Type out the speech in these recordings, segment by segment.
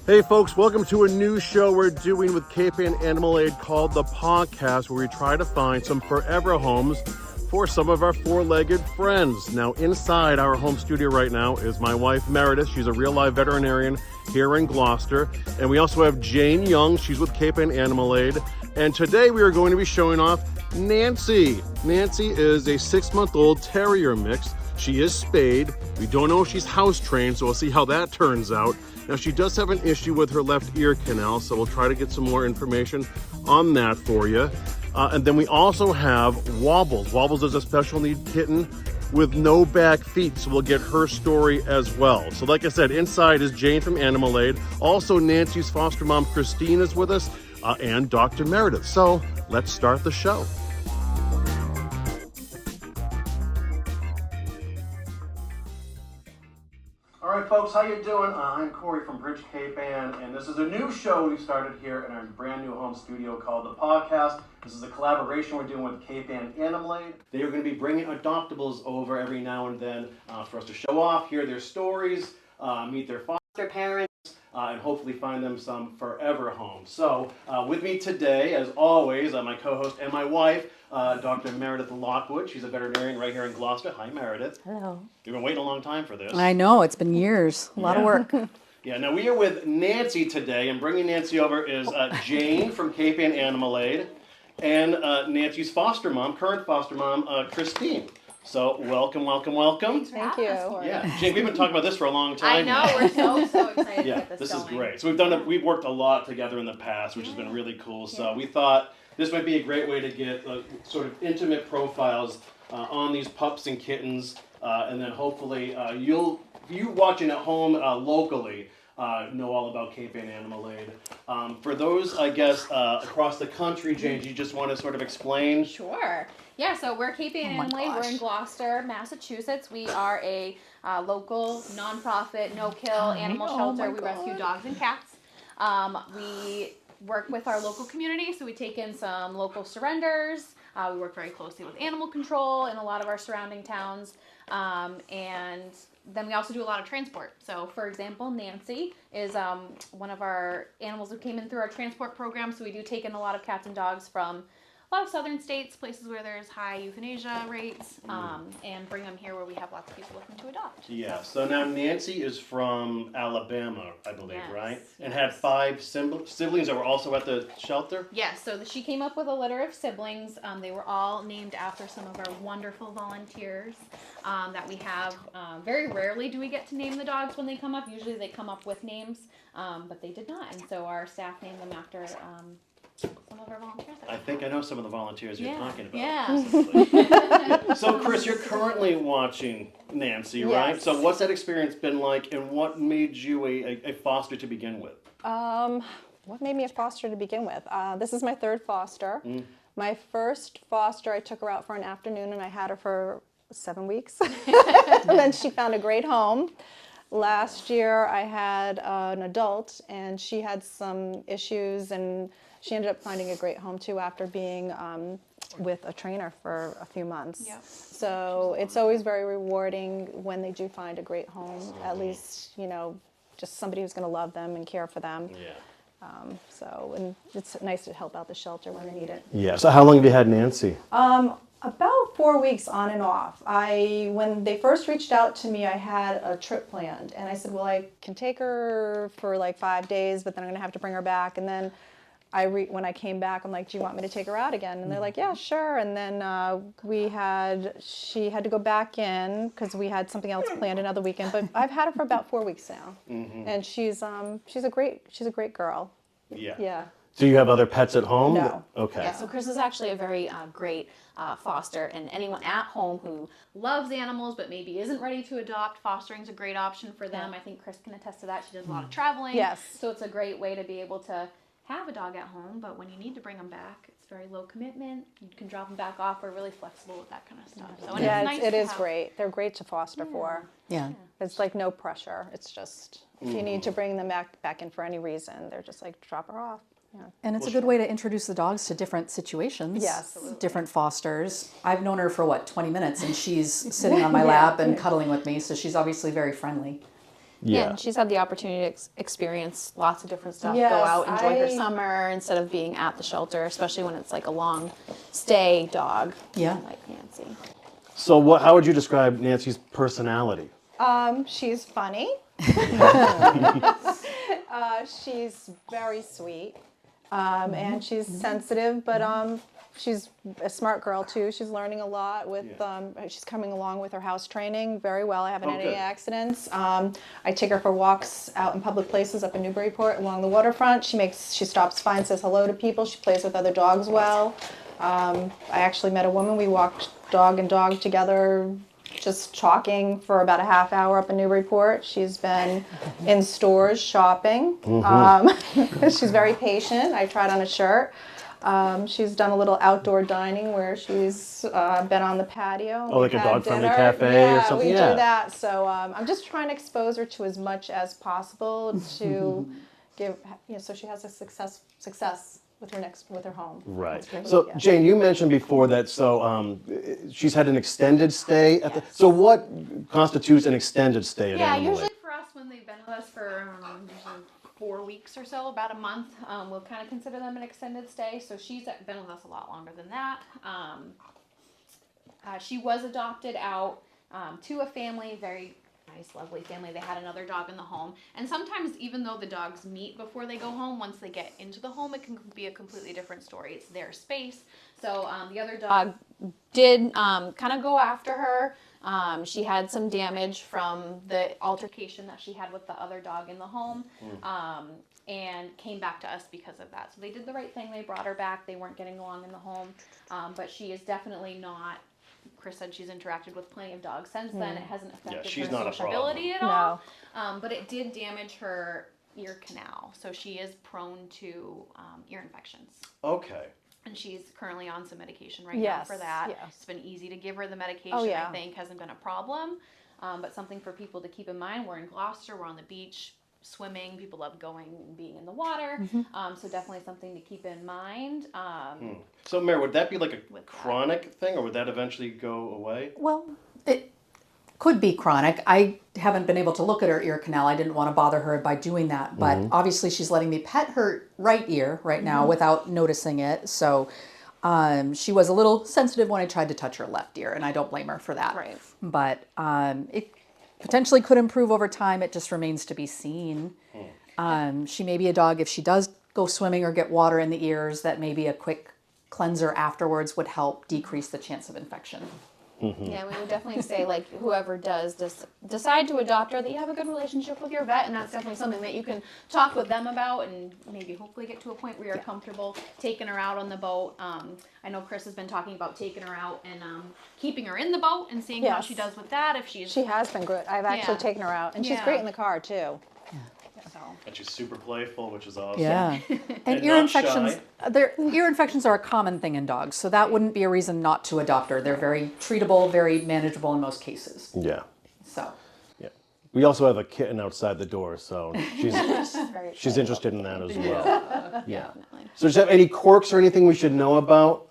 Hey folks, welcome to a new show we're doing with Cape Ann Animal Aid called The Pawcast, where we try to find some forever homes for some of our four-legged friends. Now inside our home studio right now is my wife Meredith. She's a real live veterinarian here in Gloucester. And we also have Jane Young. She's with Cape Ann Animal Aid. And today we are going to be showing off Nancy. Nancy is a 6-month-old terrier mix. She is spayed. We don't know if she's house trained, so we'll see how that turns out. Now she does have an issue with her left ear canal, so we'll try to get some more information on that for you. And then we also have Wobbles. Wobbles is a special need kitten with no back feet, so we'll get her story as well. So like I said, inside is Jane from Animal Aid. Also Nancy's foster mom, Christine, is with us, and Dr. Meredith. So let's start the show. All right, folks, how you doing? I'm Kory from Bridge Cape Ann, and this is a new show we've started here in our brand new home studio called The Pawcast. This is a collaboration we're doing with Cape Ann Animal Aid. They are going to be bringing adoptables over every now and then for us to show off, hear their stories, meet their foster parents, and hopefully find them some forever homes. So with me today, as always, my co-host and my wife, Dr. Meredith Lockwood. She's a veterinarian right here in Gloucester. Hi, Meredith. Hello. You've been waiting a long time for this. I know, it's been years. A lot of work. Yeah, now we are with Nancy today, and bringing Nancy over is Jane from Cape Ann Animal Aid, and Nancy's foster mom, current foster mom, Christine. So welcome, welcome, welcome. Thank you. Yeah, Jane, we've been talking about this for a long time. I know, we're so excited yeah, to get this going. is great. So we've worked a lot together in the past, which has been really cool. So we thought this might be a great way to get sort of intimate profiles on these pups and kittens, and then hopefully you watching at home locally know all about Cape Ann Animal Aid. For those, I guess, across the country, Jane, do you just want to sort of explain? Sure. Yeah, so we're Cape Ann Animal Aid. We're in Gloucester, Massachusetts. We are a local, nonprofit, no-kill animal shelter. We rescue dogs and cats. We work with our local community, so we take in some local surrenders. We work very closely with animal control in a lot of our surrounding towns. And then we also do a lot of transport. So, for example, Nancy is one of our animals who came in through our transport program. So we do take in a lot of cats and dogs from a lot of southern states, places where there's high euthanasia rates, and bring them here where we have lots of people looking to adopt. Yeah, so now Nancy is from Alabama, I believe, Yes, right? And yes. had 5 siblings that were also at the shelter? Yes, so she came up with a litter of siblings. They were all named after some of our wonderful volunteers that we have. Very rarely do we get to name the dogs when they come up. Usually they come up with names, but they did not. And so our staff named them after some of our volunteers. I think I know some of the volunteers you're talking about. Yeah. So, Chris, you're currently watching Nancy, right? Yes. So what's that experience been like, and what made you a foster to begin with? What made me a foster to begin with? This is my third foster. My first foster, I took her out for an afternoon, and I had her for 7 weeks. And then she found a great home. Last year, I had an adult, and she had some issues, and she ended up finding a great home too after being with a trainer for a few months. Yep. So it's always very rewarding when they do find a great home, at least, just somebody who's going to love them and care for them. Yeah. And it's nice to help out the shelter when they need it. Yeah. So how long have you had Nancy? About 4 weeks on and off. When they first reached out to me, I had a trip planned, and I said, well, I can take her for like 5 days, but then I'm going to have to bring her back. And then when I came back, I'm like, do you want me to take her out again? And they're like, yeah, sure. And then she had to go back in because we had something else planned another weekend. But I've had her for about 4 weeks now, and she's a great girl. Yeah. Yeah. Do you have other pets at home? No. Okay. Yeah, so Chris is actually a very great foster, and anyone at home who loves animals but maybe isn't ready to adopt, fostering is a great option for them. I think Chris can attest to that. She does a lot of traveling. Yes. So it's a great way to be able to have a dog at home, but when you need to bring them back, it's very low commitment. You can drop them back off. We're really flexible with that kind of stuff. So, and Yeah, it's nice it to is have- great. They're great to foster for. Yeah. It's like no pressure. It's just if you need to bring them back in for any reason, they're just like drop her off. Yeah. And it's a good way to introduce the dogs to different situations. Yes. Different fosters. I've known her for 20 minutes, and she's sitting on my lap and cuddling with me, so she's obviously very friendly. Yeah. And she's had the opportunity to experience lots of different stuff. Yes, Go out, enjoy her summer instead of being at the shelter, especially when it's like a long stay dog. Yeah. Like Nancy. So how would you describe Nancy's personality? She's funny. She's very sweet. And she's sensitive, but she's a smart girl too. She's learning a lot with. She's coming along with her house training very well. I haven't had any accidents. I take her for walks out in public places up in Newburyport along the waterfront. She stops by and says hello to people. She plays with other dogs well. I actually met a woman. We walked dog and dog together, just talking for about a half hour up in Newburyport. She's been in stores shopping. She's very patient. I tried on a shirt. She's done a little outdoor dining where she's been on the patio. Oh, like a dog-friendly cafe or something? We do that. So I'm just trying to expose her to as much as possible to give, so she has a success with her home. Right. So Jane, you mentioned before that she's had an extended stay at so what constitutes an extended stay at Animal Usually Lake? for us when they've been with us for usually 4 weeks or so, about a month, we'll kind of consider them an extended stay. So she's been with us a lot longer than that. She was adopted out to a family, very nice, lovely family. They had another dog in the home. And sometimes even though the dogs meet before they go home, once they get into the home, it can be a completely different story. It's their space. So the other dog did kind of go after her. She had some damage from the altercation that she had with the other dog in the home, and came back to us because of that. So they did the right thing. They brought her back. They weren't getting along in the home, but she is definitely not. Chris said she's interacted with plenty of dogs since then. It hasn't affected her sociability at all. But it did damage her ear canal, so she is prone to ear infections. Okay. And she's currently on some medication right now for that. It's been easy to give her the medication, I think, hasn't been a problem. But something for people to keep in mind, we're in Gloucester, we're on the beach, swimming, people love going and being in the water. So definitely something to keep in mind. So Mary, would that be like a chronic thing, or would that eventually go away? Well, it could be chronic. I haven't been able to look at her ear canal. I didn't want to bother her by doing that, but obviously she's letting me pet her right ear right now without noticing it. So she was a little sensitive when I tried to touch her left ear, and I don't blame her for that. Right. But it potentially could improve over time. It just remains to be seen. She may be a dog, if she does go swimming or get water in the ears, that maybe a quick cleanser afterwards would help decrease the chance of infection. Yeah, we would definitely say, like, whoever does decide to adopt her, that you have a good relationship with your vet, and that's definitely something that you can talk with them about and maybe hopefully get to a point where you're comfortable taking her out on the boat. I know Chris has been talking about taking her out and keeping her in the boat and seeing how she does with that. She has been good. I've actually taken her out, and she's great in the car too. And she's super playful, which is awesome. Yeah. And ear not infections, shy. ear infections are a common thing in dogs, so that wouldn't be a reason not to adopt her. They're very treatable, very manageable in most cases. Yeah. So. Yeah. We also have a kitten outside the door, so she's interested in that as well. Yeah. So does she have any quirks or anything we should know about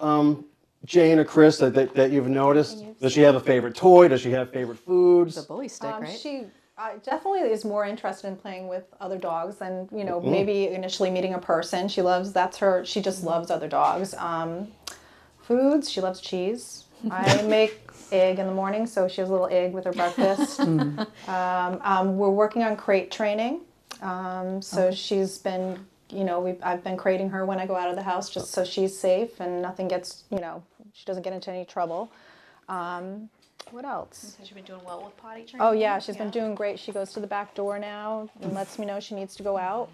Jane or Chris that you've noticed? Does she have a favorite toy? Does she have favorite foods? The bully stick, right? She definitely is more interested in playing with other dogs than, maybe initially meeting a person. She just loves other dogs. Foods, she loves cheese. I make egg in the morning, so she has a little egg with her breakfast. We're working on crate training. So she's been, I've been crating her when I go out of the house just so she's safe and nothing gets, she doesn't get into any trouble. What else? Has she been doing well with potty training? Oh yeah, she's been doing great. She goes to the back door now and lets me know she needs to go out.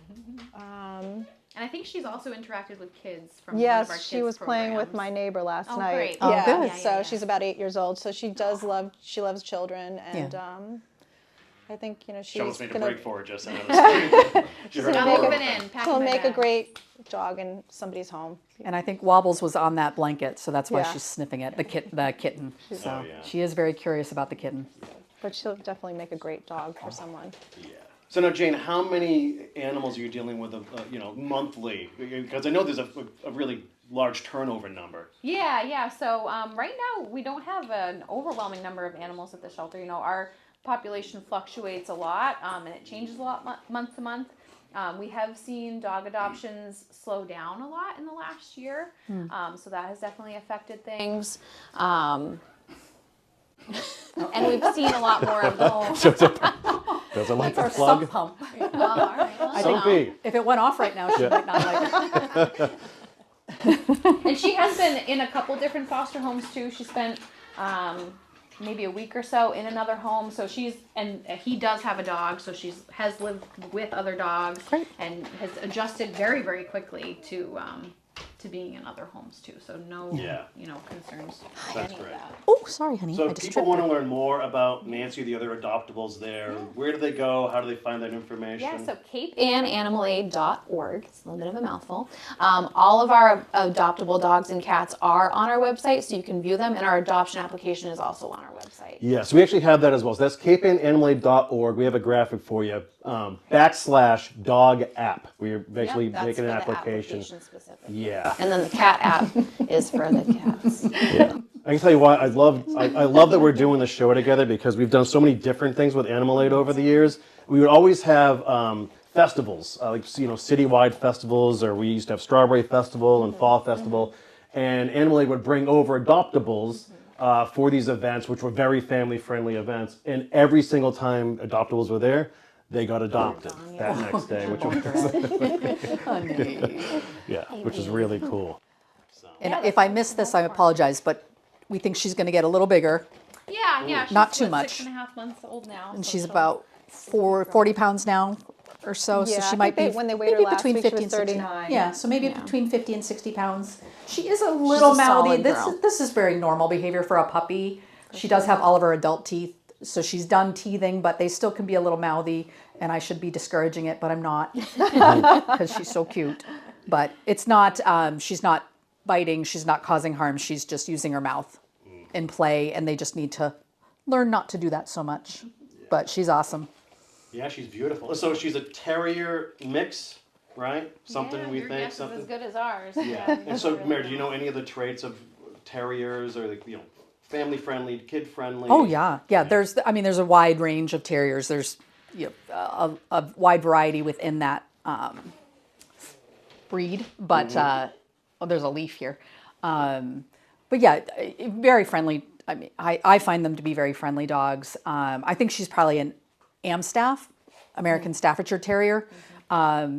And I think she's also interacted with kids from one of our kids' she was playing with programs. my neighbor last night. Great. Oh, good. So she's about 8 years old. So she loves children, and I think she's She almost made a break for her just now. She'll make a great dog in somebody's home. And I think Wobbles was on that blanket, so that's why she's sniffing it, the kitten. So she is very curious about the kitten. But she'll definitely make a great dog for someone. Yeah. So now, Jane, how many animals are you dealing with, monthly? Because I know there's a really large turnover number. Yeah. So right now we don't have an overwhelming number of animals at the shelter. Our population fluctuates a lot, and it changes a lot month to month. We have seen dog adoptions slow down a lot in the last year, so that has definitely affected things. And we've seen a lot more of Doesn't like the Our plug. sump pump. Well, all right, well, Sophie. If it went off right now, she might not like it. And she has been in a couple different foster homes too. She spent maybe a week or so in another home. So and he does have a dog, so has lived with other dogs. Great. And has adjusted very, very quickly to being in other homes too. So no, concerns. That's any great. Of that. Oh, sorry, honey. So I if just people tripped. want to learn more about Nancy, the other adoptables there, where do they go? How do they find that information? Yeah, so capeandanimal.org. It's a little bit of a mouthful. All of our adoptable dogs and cats are on our website, so you can view them, and our adoption application is also on our website. Yes, we actually have that as well. So that's capeandanimal.org. We have a graphic for you. /dog app. We're basically Yep, that's making an for the application. specifically. Yeah. And then the cat app is for the cats. Yeah. I can tell you why I love that we're doing the show together, because we've done so many different things with Animal Aid over the years. We would always have festivals, citywide festivals, or we used to have Strawberry Festival and Fall Festival, and Animal Aid would bring over adoptables for these events, which were very family-friendly events. And every single time adoptables were there, they got adopted that next day, which was which is really cool. And if I missed this, I apologize, but we think she's going to get a little bigger, Yeah. She's Not too much. 6.5 months old now. and so she's she'll- about 40 pounds now or so. Yeah, So I she might think be when they weighed her maybe last between week, she 50 was and 60. 39. Yeah, so maybe between 50 and 60 pounds. She is a little a mouthy. solid This girl. this is very normal behavior for a puppy. She does have all of her adult teeth, so she's done teething, but they still can be a little mouthy, and I should be discouraging it, but I'm not, because she's so cute. But it's not. She's not biting. She's not causing harm. She's just using her mouth in play, and they just need to learn not to do that so much. But she's awesome. Yeah, she's beautiful. So she's a terrier mix, right? Something Yeah, we your think. guess Something. is as good as ours. Yeah. And so, Mary, do you know any of the traits of terriers, or family friendly, kid friendly? Oh yeah. There's a wide range of terriers. There's a wide variety within that breed, but there's a leaf here. But yeah, very friendly. I mean, I find them to be very friendly dogs. I think she's probably an Amstaff, American Staffordshire Terrier.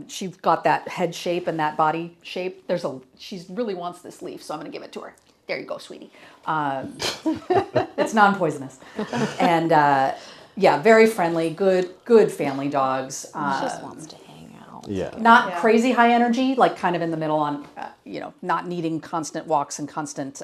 She's got that head shape and that body shape. She really wants this leaf, so I'm going to give it to her. There you go, sweetie. It's non-poisonous, and very friendly, good family dogs. She just wants to hang out. Yeah. Not crazy high energy, like kind of in the middle on, not needing constant walks and constant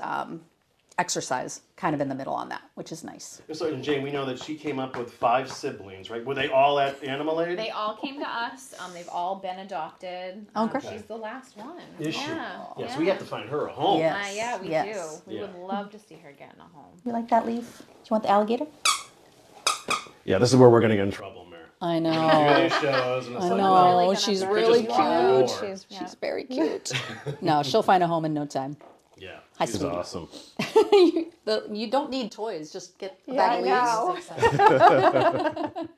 exercise, kind of in the middle on that, which is nice. So, and Jane, we know that she came up with 5 siblings, right? Were they all at Animal Aid? They all came to us. They've all been adopted. Oh, great. She's the last one. Is she? Yeah. Yeah, so we have to find her a home. Yeah. Yeah, we Yes. do. We Yeah. would love to see her get in a home. You like that leaf? Do you want the alligator? Yeah, this is where we're going to get in trouble, Mary. I Do know. these shows, and it's I like, know. well, Really She's gonna really just walk cute. more. She's very cute. No, she'll find a home in no time. yeah, Hi, she's sweetie. awesome. You don't need toys. Just get a Yeah, bag of leaves.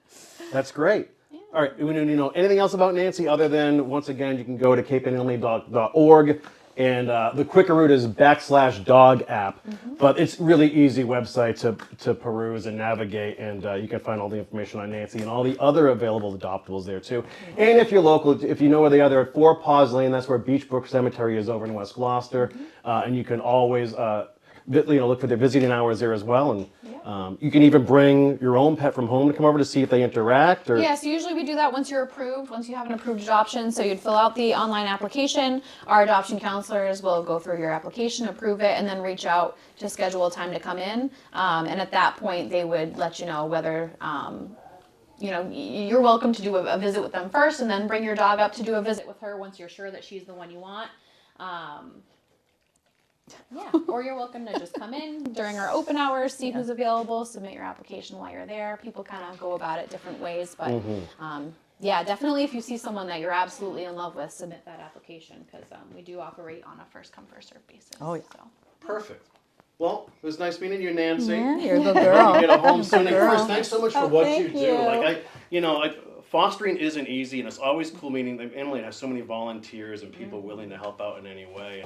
That's great. All right, anything else about Nancy other than, once again, you can go to capeandanimal.org, and the quicker route is /dog app. But it's really easy website to peruse and navigate, and you can find all the information on Nancy and all the other available adoptables there too. And if you're local, if you know where they are, they're at 4 Paws Lane. That's where Beechbrook Cemetery is over in West Gloucester, and you can always look for their visiting hours there as well, and you can even bring your own pet from home to come over to see if they interact. Or Yeah, so usually we do that once you're approved, once you have an approved adoption. So you'd fill out the online application. Our adoption counselors will go through your application, approve it, and then reach out to schedule a time to come in. And at that point, they would let you know whether, you're welcome to do a visit with them first, and then bring your dog up to do a visit with her once you're sure that she's the one you want. Or you're welcome to just come in during our open hours, see who's available, submit your application while you're there. People kind of go about it different ways, but definitely if you see someone that you're absolutely in love with, submit that application, because we do operate on a first come first served basis. Oh, yeah. So. Perfect. Well, it was nice meeting you, Nancy. Yeah, you're a good I girl. hope you get a home soon. And girl. Chris, thanks so much for what you thank do. you. Like fostering isn't easy, and it's always cool meeting. Emily has so many volunteers and people willing to help out in any way,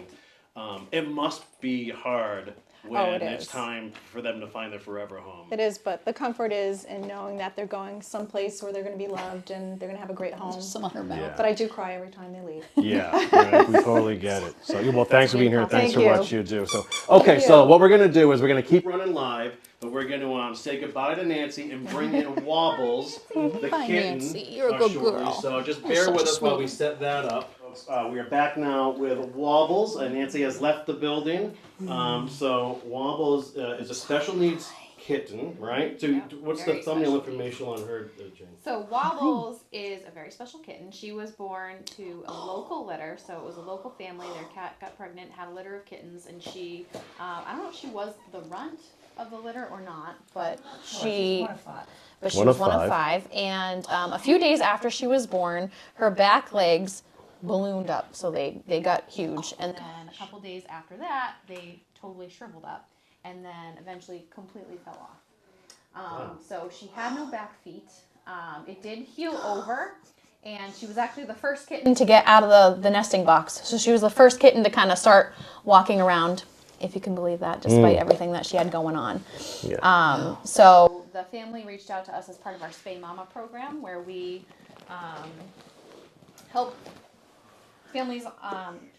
and it must be hard when it it's is. time for them to find their forever home. It is, but the comfort is in knowing that they're going someplace where they're going to be loved and they're going to have a great home. Some on her mouth. Yeah. But I do cry every time they leave. Yeah, we totally get it. So, well, thanks for being here. Thanks for Thank what you. you do. So, okay, you. so what we're gonna do is we're gonna keep running live, but we're gonna say goodbye to Nancy and bring in Wobbles, the Hi, kitten. Nancy. You're a good shortly. girl. So just You're bear such with a us while we sweetie. set that up. We are back now with Wobbles, and Nancy has left the building. So Wobbles is a special needs kitten, right? So what's the Very thumbnail special information on her, Jane? So Wobbles is a very special kitten. She was born to a local litter, so it was a local family. Their cat got pregnant, had a litter of kittens, and she, I don't know if she was the runt of the litter or not, but she was one of five. And a few days after she was born, her back legs ballooned up, so they got huge. And then a couple days after that, they totally shriveled up, and then eventually completely fell off. So she had no back feet. It did heal over, and she was actually the first kitten to get out of the nesting box. So she was the first kitten to kind of start walking around, if you can believe that, despite everything that she had going on. Yeah. So the family reached out to us as part of our Spay Mama program, where we help families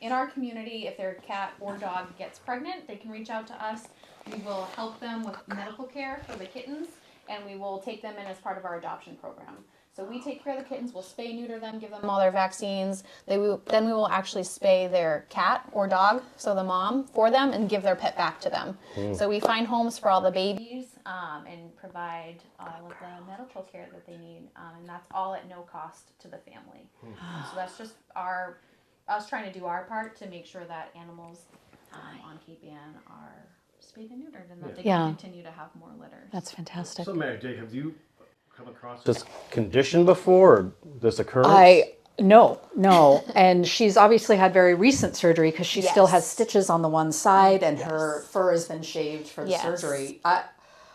in our community. If their cat or dog gets pregnant, they can reach out to us. We will help them with medical care for the kittens, and we will take them in as part of our adoption program. So we take care of the kittens, we'll spay, neuter them, give them all their vaccines. Then we will actually spay their cat or dog, so the mom, for them, and give their pet back to them. So we find homes for all the babies and provide all of the medical care that they need, and that's all at no cost to the family. So that's just us trying to do our part to make sure that animals on Cape Ann are spayed and neutered, and that they can continue to have more litters. That's fantastic. So, Mary J, have you come across this condition before, or this occurrence? No. And she's obviously had very recent surgery because she still has Yes. stitches on the one side, and her fur has been shaved for the Yes. surgery.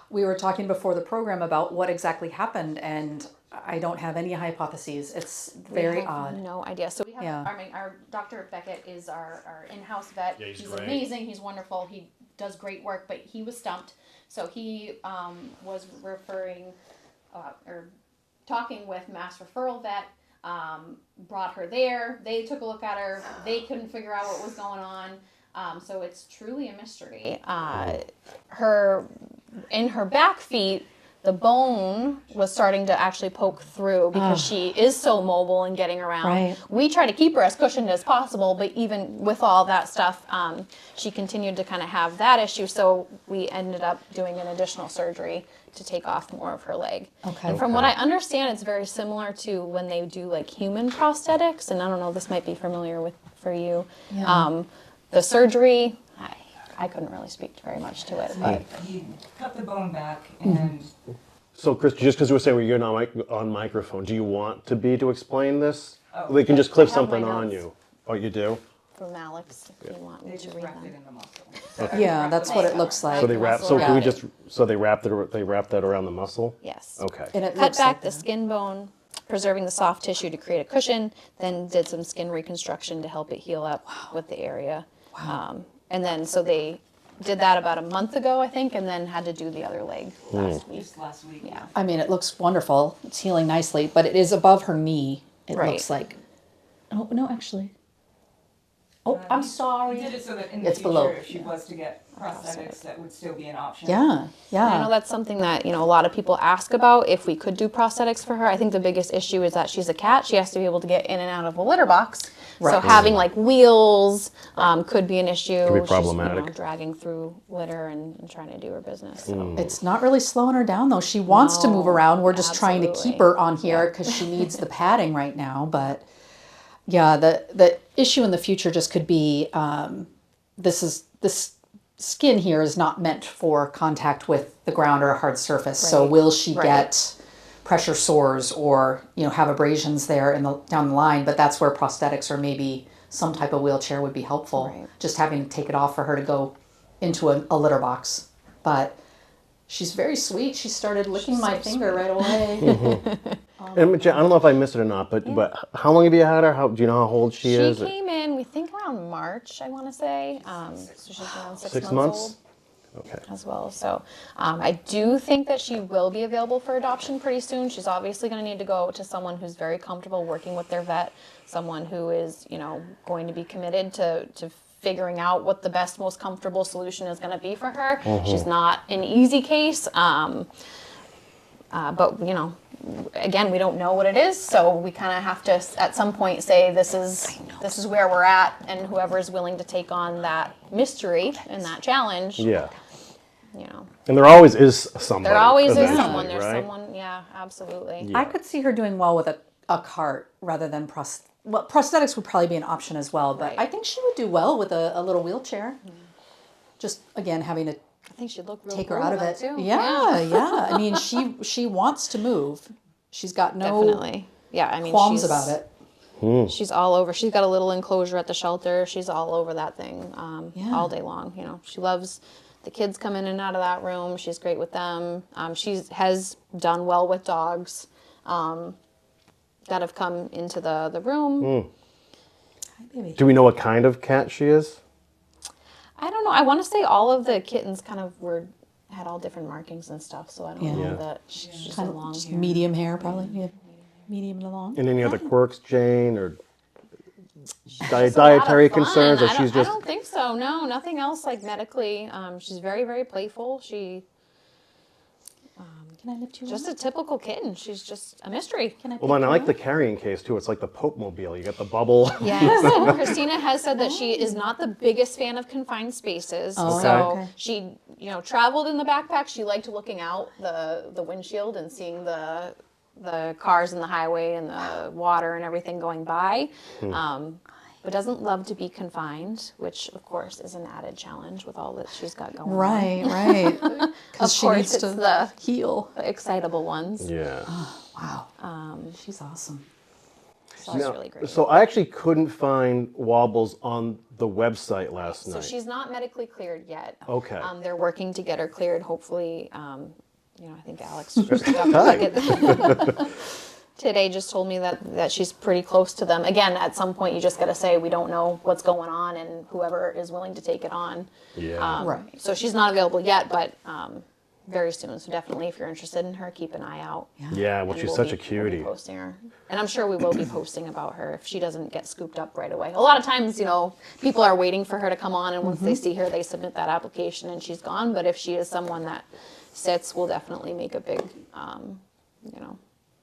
We were talking before the program about what exactly happened, and I don't have any hypotheses. It's very odd. No idea. So we have, Yeah. our Dr. Beckett is our in-house vet. Yeah, he's he's great. amazing. He's wonderful. He does great work, but he was stumped. So he was referring or talking with Mass Referral Vet, brought her there. They took a look at her. They couldn't figure out what was going on. So it's truly a mystery. In her back feet, the bone was starting to actually poke through because she is so mobile and getting around. Right. We try to keep her as cushioned as possible, but even with all that stuff, she continued to kind of have that issue. So we ended up doing an additional surgery to take off more of her leg. Okay. And from what I understand, it's very similar to when they do like human prosthetics. And I don't know, this might be familiar for you. Yeah. The surgery, I couldn't really speak very much to it, but He cut the bone back and So, Chris, just because you were saying you're not on microphone, do you want to explain this? Oh, They can just clip I have my something on notes. you. Oh, you do? from Alex, if you want me they to just read wrapped it them. in the muscle. Yeah, that's what it looks like. So they wrap. So muscle can we around just? So they wrapped that around the muscle. Yes. Okay. And it Cut looks back like the that. skin bone, preserving the soft tissue to create a cushion, then did some skin reconstruction to help it heal up with the area. And then, so they did that about a month ago, I think, and then had to do the other leg last week. Just last week. Yeah. I mean, it looks wonderful. It's healing nicely, but it is above her knee. It Right. looks like. Oh no, actually. Oh, I'm He sorry. did it so that in It's the future, below. if she was to get prosthetics, that would still be an option. Yeah, And I know yeah. that's something that, a lot of people ask about, if we could do prosthetics for her. I think the biggest issue is that she's a cat. She has to be able to get in and out of a litter box. So Right. having like wheels could be an issue. Could be She's, problematic. dragging through litter and trying to do her business. So. It's not really slowing her down though. She wants to move No, around. We're just trying to absolutely. keep her on here because she needs the padding right now. But yeah, the issue in the future just could be this skin here is not meant for contact with the ground or a hard surface. So Right. will she Right. get pressure sores or have abrasions there down the line? But that's where prosthetics or maybe some type of wheelchair would be helpful. Right. Just having to take it off for her to go into a litter box. But she's very sweet. She started licking my finger right away. And Jen, I don't know if I missed it or not, but how long have you had her? Do you know how old she is? She came in, we think around March, I want to say. So she's around 6 months months? old Okay. as well. So I do think that she will be available for adoption pretty soon. She's obviously going to need to go to someone who's very comfortable working with their vet, someone who is, going to be committed to figuring out what the best, most comfortable solution is going to be for her. She's not an easy case, but again, we don't know what it is, so we kind of have to at some point say this is where we're at, and whoever is willing to take on that mystery and that challenge. Yeah. You know. And there always is somebody. There always is eventually, someone. There's right? someone. Yeah, absolutely. Yeah. I could see her doing well with a cart rather than prosthetics would probably be an option as well, but Right. I think she would do well with a little wheelchair. Just, again, having to I think she'd look real take her cool out of though, it. too. Yeah. I mean, she wants to move. She's got no Definitely. Yeah, I mean, qualms she's about it. She's all over. She's got a little enclosure at the shelter. She's all over that thing Yeah. all day long. She loves the kids come in and out of that room. She's great with them. She has done well with dogs that have come into the room. Hi, baby. Do we know what kind of cat she is? I don't know. I want to say all of the kittens kind of had all different markings and stuff. So I don't Yeah. know Yeah. that she's just Kind a of long just hair. medium hair, probably. Yeah. Medium to long. And any other quirks, Jane, or Just a lot of dietary fun. concerns, or she's I just don't think so. No, nothing else like medically. She's very, very playful. She Can I lift you just up? a typical kitten. She's just a mystery. Can I Well, and I like pick the carrying case too. It's like the Pope Mobile. You got the bubble. Yes, and Christina has said that she is not the biggest fan of confined spaces. Oh, so okay. she, traveled in the backpack. She liked looking out the windshield and seeing the cars in the highway and the water and everything going by. But doesn't love to be confined, which of course is an added challenge with all that she's got going on. Right. Of Because she course, needs it's to the heal. excitable ones. Yeah. Wow. She's awesome. So it's really great. So I actually couldn't find Wobbles on the website last So night. she's not medically cleared yet. Okay. They're working to get her cleared. Hopefully, I think Alex just got it. Today just told me that she's pretty close to them. Again, at some point you just got to say we don't know what's going on, and whoever is willing to take it on. Yeah. Right. So she's not available yet, but very soon. So definitely, if you're interested in her, keep an eye out. Yeah. Well, And she's we'll such be- a cutie. We'll be posting her, and I'm sure we will be posting about her if she doesn't get scooped up right away. A lot of times, people are waiting for her to come on, and once they see her, they submit that application, and she's gone. But if she is someone that sits, we'll definitely make a big,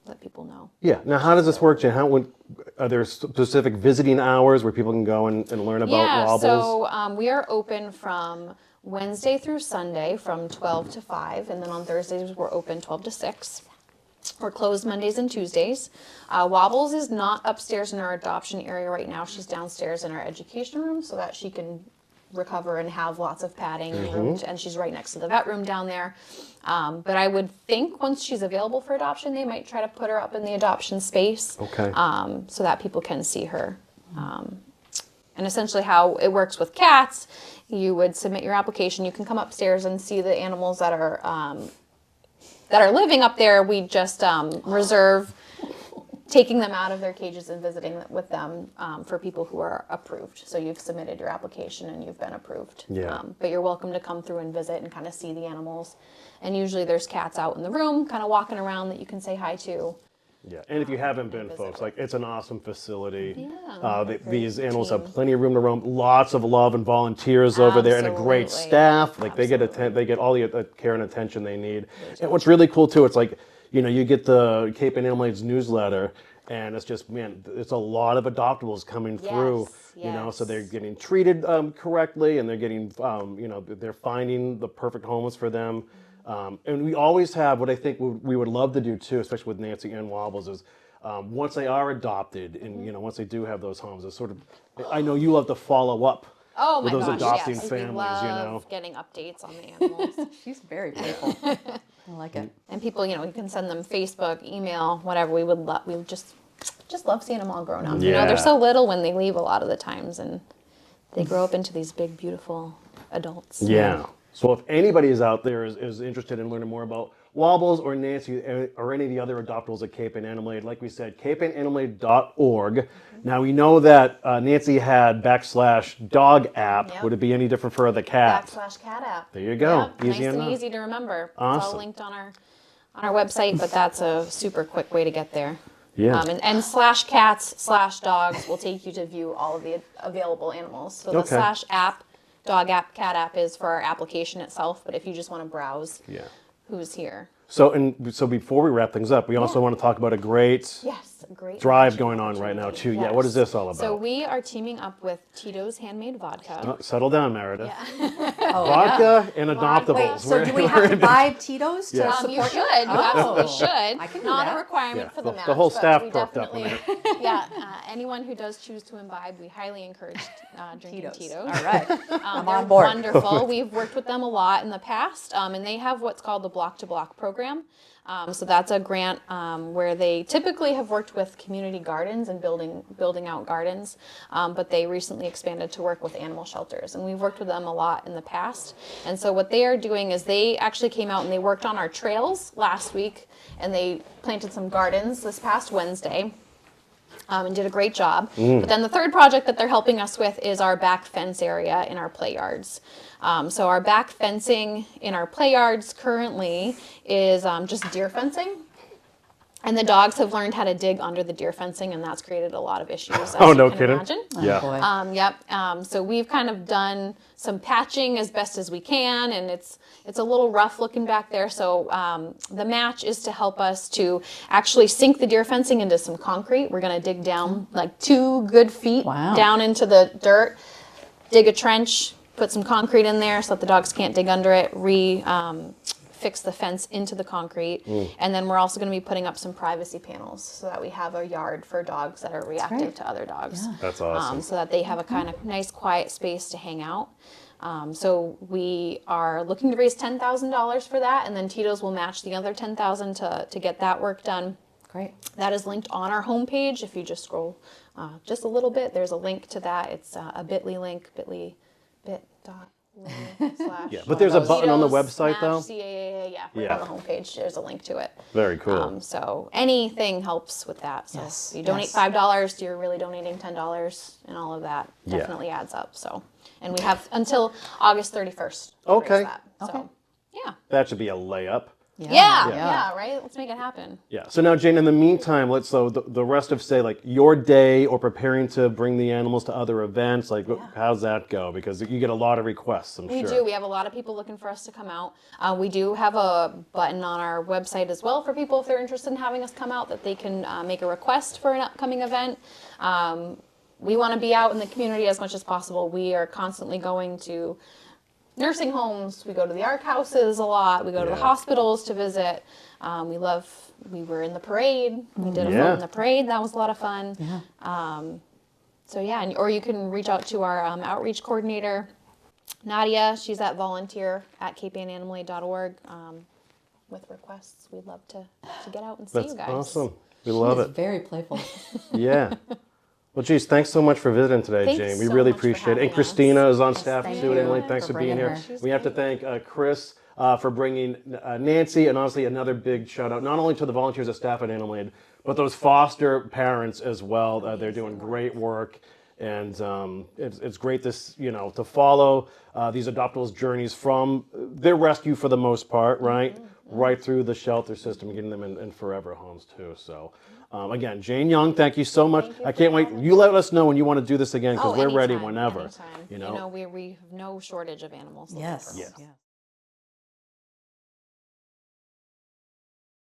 let people know. Yeah. Now, how does this work, Jen? Are there specific visiting hours where people can go and learn about Wobbles? So we are open from Wednesday through Sunday from 12 to 5, and then on Thursdays we're open 12 to 6. We're closed Mondays and Tuesdays. Wobbles is not upstairs in our adoption area right now. She's downstairs in our education room so that she can recover and have lots of padding, and she's right next to the vet room down there. But I would think once she's available for adoption, they might try to put her up in the adoption space, Okay. so that people can see her. And essentially how it works with cats, you would submit your application. You can come upstairs and see the animals that are living up there. We just reserve taking them out of their cages and visiting with them for people who are approved. So you've submitted your application and you've been approved. Yeah. But you're welcome to come through and visit and kind of see the animals. And usually there's cats out in the room kind of walking around that you can say hi to. Yeah, and if you haven't been, visit folks, with. it's an awesome facility. Yeah. These animals have team. plenty of room to roam. Lots of love and volunteers over there, and a great Absolutely. staff. Like they get all the care and attention they need. And what's really cool too, it's like you get the Cape and Animal Aid's newsletter, and it's just it's a lot of adoptables coming through. Yes, So they're getting treated correctly, and they're getting they're finding the perfect homes for them. And we always have what I think we would love to do too, especially with Nancy and Wobbles, is once they are adopted and once they do have those homes, it's sort of, I know you love to follow up Oh with my those gosh, adopting yes. families, we love getting updates on the animals. She's very playful. I like it. And people, you can send them Facebook, email, whatever. We would just love seeing them all grown up. Yeah. They're so little when they leave a lot of the times, and they grow up into these big, beautiful adults. Yeah. So if anybody is out there is interested in learning more about Wobbles or Nancy or any of the other adoptables at Cape Ann Animal Aid, like we said, capeandanimalaid.org. Now we know that Nancy had /dog app. Yep. Would it be any different for the cat? /cat app. There you go. Yep. Easy nice enough. and easy to remember. It's Awesome. all linked on our website, but that's a super quick way to get there. Yeah. And /cats/dogs will take you to view all of the available animals. So the Okay. /app, dog app, cat app is for our application itself, but if you just want to browse who's here. So before we wrap things up, we also want to talk about a great Yes, a great drive matching going on right now too. opportunity. Yeah, what is this all about? So we are teaming up with Tito's Handmade Vodka. Oh, settle down, Meredith. Oh, Vodka and adoptables. Wait, so do we have to buy Tito's to Yes. support You should. You Oh. absolutely should. I can do Not that. a requirement Yeah, for the the match. whole but staff we perked up definitely, when anyone who does choose to imbibe, we highly encourage drinking Tito's. All right. I'm They're on board. wonderful. We've worked with them a lot in the past, and they have what's called the Block to Block program. So that's a grant where they typically have worked with community gardens and building out gardens, but they recently expanded to work with animal shelters, and we've worked with them a lot in the past. And so what they are doing is they actually came out and they worked on our trails last week, and they planted some gardens this past Wednesday. And did a great job. But then the third project that they're helping us with is our back fence area in our play yards. So our back fencing in our play yards currently is just deer fencing. And the dogs have learned how to dig under the deer fencing, and that's created a lot of issues, as Oh, you no can kidding. imagine. Yeah. Boy. Yep. So we've kind of done some patching as best as we can, and it's a little rough looking back there. So the match is to help us to actually sink the deer fencing into some concrete. We're going to dig down like 2 good feet Wow. down into the dirt, dig a trench, put some concrete in there so that the dogs can't dig under it, fix the fence into the concrete, and then we're also going to be putting up some privacy panels so that we have a yard for dogs that are reactive great. to other dogs. Yeah. That's awesome. So that they have a kind of nice quiet space to hang out. So we are looking to raise $10,000 for that, and then Tito's will match the other $10,000 to get that work done. Great. That is linked on our homepage. If you just scroll just a little bit, there's a link to that. It's a bit.ly link, bit.ly. Yeah, but there's a button on the website, though? CAA, right Yeah. on the homepage. There's a link to it. Very cool. So anything helps with that. So Yes, if you donate yes. $5, you're really donating $10, and all of that Yeah. definitely adds up. So, and we have until August 31st. to Okay. raise that. So, Okay. yeah. That should be a layup. Yeah, right? Let's make it happen. Yeah. So now, Jane, in the meantime, the rest of, say, like your day or preparing to bring the animals to other events, like how's that go? Because you get a lot of requests, I'm We sure. do. We have a lot of people looking for us to come out. We do have a button on our website as well for people if they're interested in having us come out, that they can make a request for an upcoming event. We want to be out in the community as much as possible. We are constantly going to nursing homes. We go to the ARC houses a lot. We go to the Yeah. hospitals to visit. We were in the parade. We did a Yeah. float in the parade. That was a lot of fun. Yeah. So yeah, or you can reach out to our outreach coordinator, Nadia. She's at volunteer@capeandanimalaid.org with requests. We'd love to get out and see That's you guys. awesome. We love It's it. very playful. Yeah. Well, geez, thanks so much for visiting today, Thanks Jane. We so really much for appreciate it. And having us. Christina is on staff thank too. you Emily, thanks for for being bringing here. her. We have to thank Chris for bringing Nancy, and honestly, another big shout out not only to the volunteers and staff at Animal Aid, but those foster parents as well. They're doing great work, and it's great to follow these adoptables' journeys from their rescue for the most part, right, right through the shelter system, getting them in forever homes too. So. Again, Jane Young, thank you so much. Thank you I for can't wait. having You let us know when you want to do this again because we're ready anytime, whenever. anytime. You know? We have no shortage of animals. looking Yes. for Yeah. homes. Yeah.